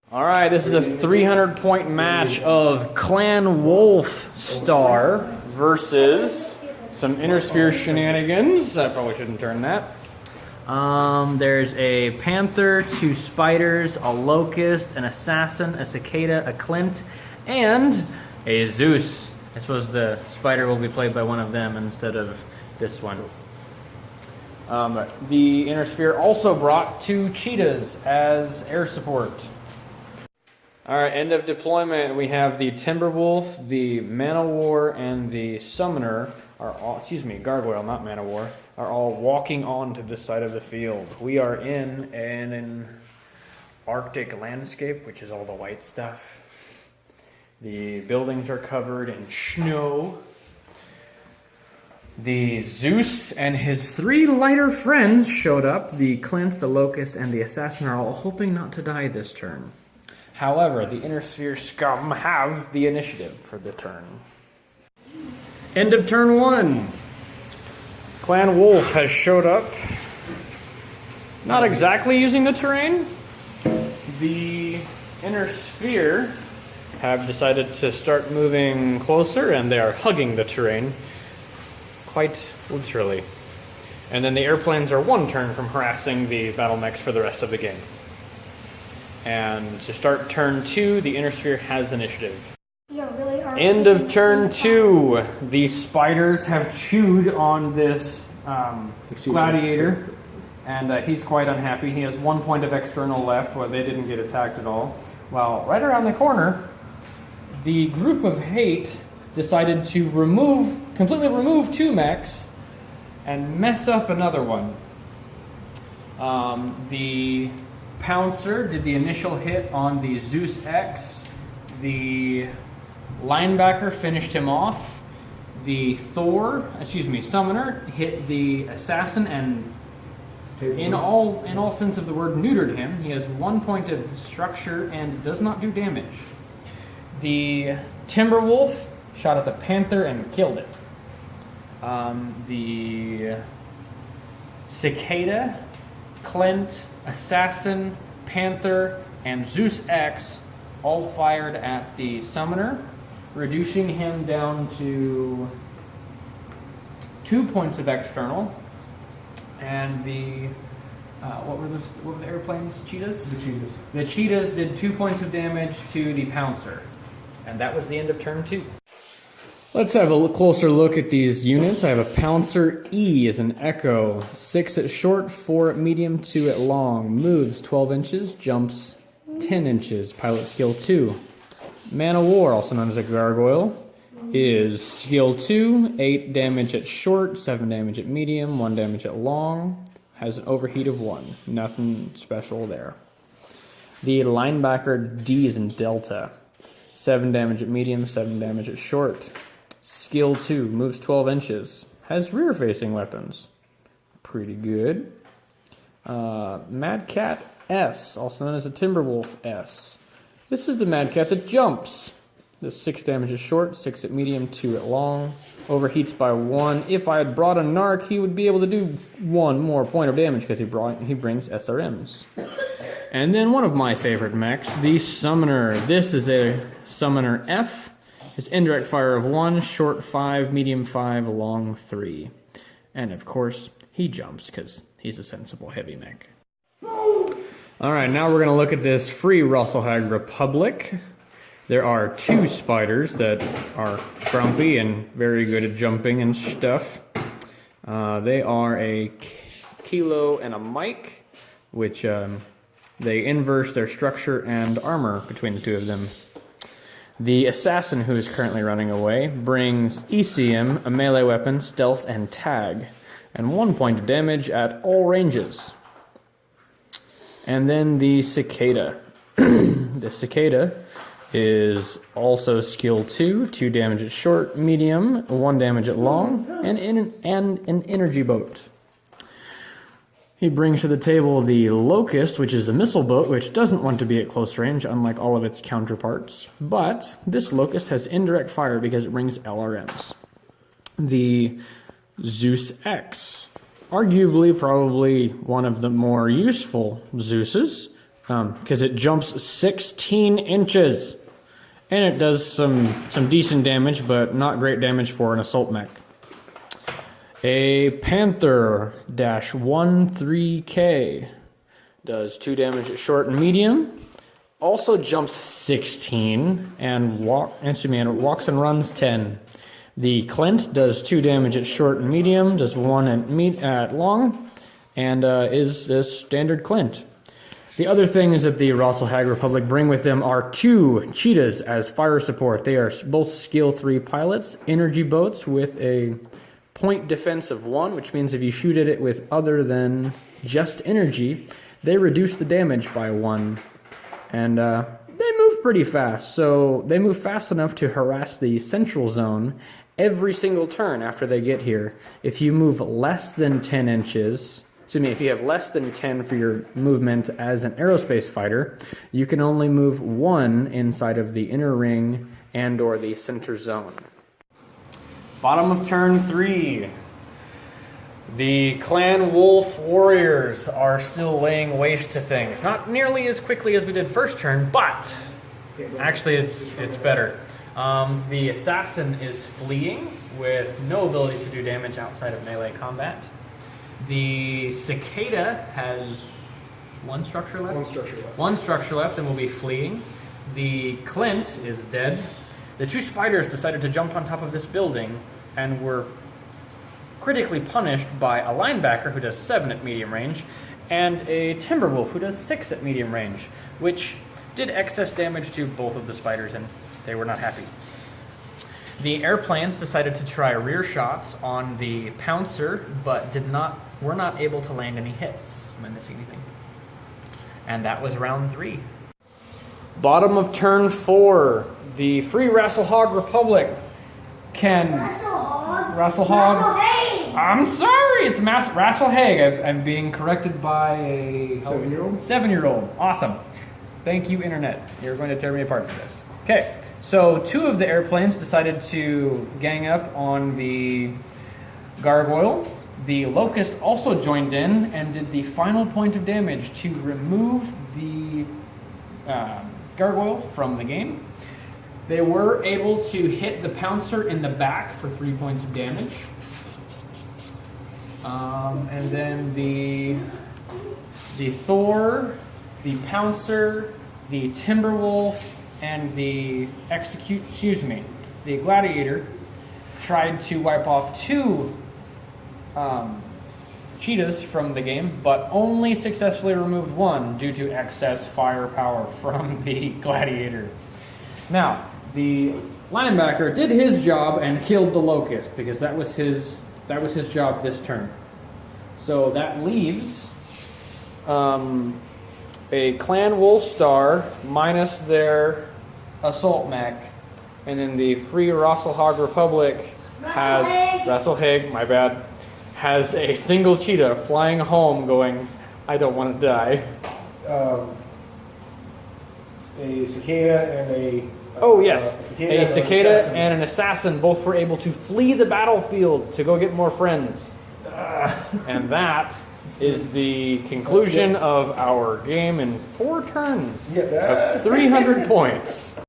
All right, this is a 300-point match of Clan Wolf Star versus some Inner Sphere shenanigans. I probably shouldn't turn that. There's a Panther, 2 Spiders, a Locust, an Assassin, a Cicada, a Clint, and a Zeus. I suppose the Spider will be played by one of them instead of this one. The Inner Sphere also brought 2 Cheetahs as air support. Alright, end of deployment. We have the Timberwolf, the Man-O-War, and the Summoner are all, Gargoyle, not Man-O-War, are all walking on to this side of the field. We are in an Arctic landscape, which is all the white stuff. The buildings are covered in snow. The Zeus and his 3 lighter friends showed up. The Clint, the Locust, and the Assassin are all hoping not to die this turn. However, the Inner Sphere scum have the initiative for the turn. End of turn 1. Clan Wolf has showed up. Not exactly using the terrain. The Inner Sphere have decided to start moving closer, and they are hugging the terrain quite literally. And then the airplanes are 1 turn from harassing the battle mechs for the rest of the game. And to start turn 2, the Inner Sphere has initiative. End of turn 2. The Spiders have chewed on this gladiator, and he's quite unhappy. He has 1 point of external left, where they didn't get attacked at all. Well, right around the corner, the group of hate decided to completely remove 2 mechs and mess up another one. The Pouncer did the initial hit on the Zeus X. The linebacker finished him off. The Summoner hit the Assassin and in all sense of the word neutered him. He has 1 point of structure and does not do damage. The Timberwolf shot at the Panther and killed it. The Cicada, Clint, Assassin, Panther, and Zeus X all fired at the Summoner, reducing him down to 2 points of external. And the what were the airplanes? Cheetahs? The Cheetahs. The Cheetahs did 2 points of damage to the Pouncer. And that was the end of turn 2. Let's have a closer look at these units. I have a Pouncer E as an Echo, 6 at short, 4 at medium, 2 at long, moves 12 inches, jumps 10 inches, pilot skill 2. Man-O-War, also known as a Gargoyle, is skill 2, 8 damage at short, 7 damage at medium, 1 damage at long, has an overheat of 1. Nothing special there. The Linebacker D is in Delta, 7 damage at medium, 7 damage at short. Skill 2, moves 12 inches. Has rear-facing weapons. Pretty good. Mad Cat S, also known as a Timberwolf S. This is the Mad Cat that jumps. Does 6 damage at short, 6 at medium, 2 at long. Overheats by 1. If I had brought a Narc, he would be able to do 1 more point of damage because he brings SRMs. And then one of my favorite mechs, the Summoner. This is a Summoner F. It's indirect fire of 1, short 5, medium 5, long 3. And of course, he jumps because he's a sensible heavy mech. Alright, now we're going to look at this free Rasalhague Republic. There are 2 Spiders that are grumpy and very good at jumping and stuff. They are a Kilo and a Mike, which they inverse their structure and armor between the 2 of them. The Assassin, who is currently running away, brings ECM, a melee weapon, stealth, and tag, and 1 point of damage at all ranges. And then the Cicada. The Cicada is also skill 2, 2 damage at short, medium, 1 damage at long, and an energy boat. He brings to the table the Locust, which is a missile boat, which doesn't want to be at close range, unlike all of its counterparts. But this Locust has indirect fire because it brings LRMs. The Zeus X, arguably probably one of the more useful Zeuses, because it jumps 16 inches. And it does some decent damage, but not great damage for an assault mech. A Panther-13K does 2 damage at short and medium. Also jumps 16 and walks and runs 10. The Clint does 2 damage at short and medium, does 1 at long, and is a standard Clint. The other things that the Rasalhague Republic bring with them are 2 cheetahs as fire support. They are both skill 3 pilots, energy boats with a point defense of 1, which means if you shoot at it with other than just energy, they reduce the damage by 1. And they move pretty fast, so they move fast enough to harass the central zone every single turn after they get here. If you move less than 10 inches, if you have less than 10 for your movement as an aerospace fighter, you can only move 1 inside of the inner ring and or the center zone. Bottom of turn 3. The Clan Wolf Warriors are still laying waste to things. Not nearly as quickly as we did first turn, but actually it's better. The Assassin is fleeing with no ability to do damage outside of melee combat. The Cicada has 1 structure left? 1 structure left. 1 structure left and will be fleeing. The Clint is dead. The 2 spiders decided to jump on top of this building and were critically punished by a linebacker who does 7 at medium range and a Timberwolf who does 6 at medium range, which did excess damage to both of the spiders and they were not happy. The airplanes decided to try rear shots on the Pouncer, but were not able to land any hits. Am I missing anything? And that was round 3. Bottom of turn 4. The Free Rasalhague Republic can... Rasalhague. I'm sorry, it's Rasalhague. I'm being corrected by a 7-year-old. 7-year-old. Awesome. Thank you, Internet. You're going to tear me apart for this. Okay, so 2 of the airplanes decided to gang up on the Gargoyle. The Locust also joined in and did the final point of damage to remove the Gargoyle from the game. They were able to hit the Pouncer in the back for 3 points of damage. And then the Thor, the Pouncer, the Timberwolf, and the Gladiator tried to wipe off 2 cheetahs from the game, but only successfully removed 1 due to excess firepower from the Gladiator. Now, the linebacker did his job and killed the Locust because that was his job this turn. So that leaves a Clan Wolf Star minus their assault mech, and then the Free Rasalhague Republic Rasalhague, my bad, has a single cheetah flying home going, I don't want to die. A Cicada and a... Oh yes, a Cicada and an Assassin both were able to flee the battlefield to go get more friends. And that is the conclusion of our game in 4 turns of 300 points.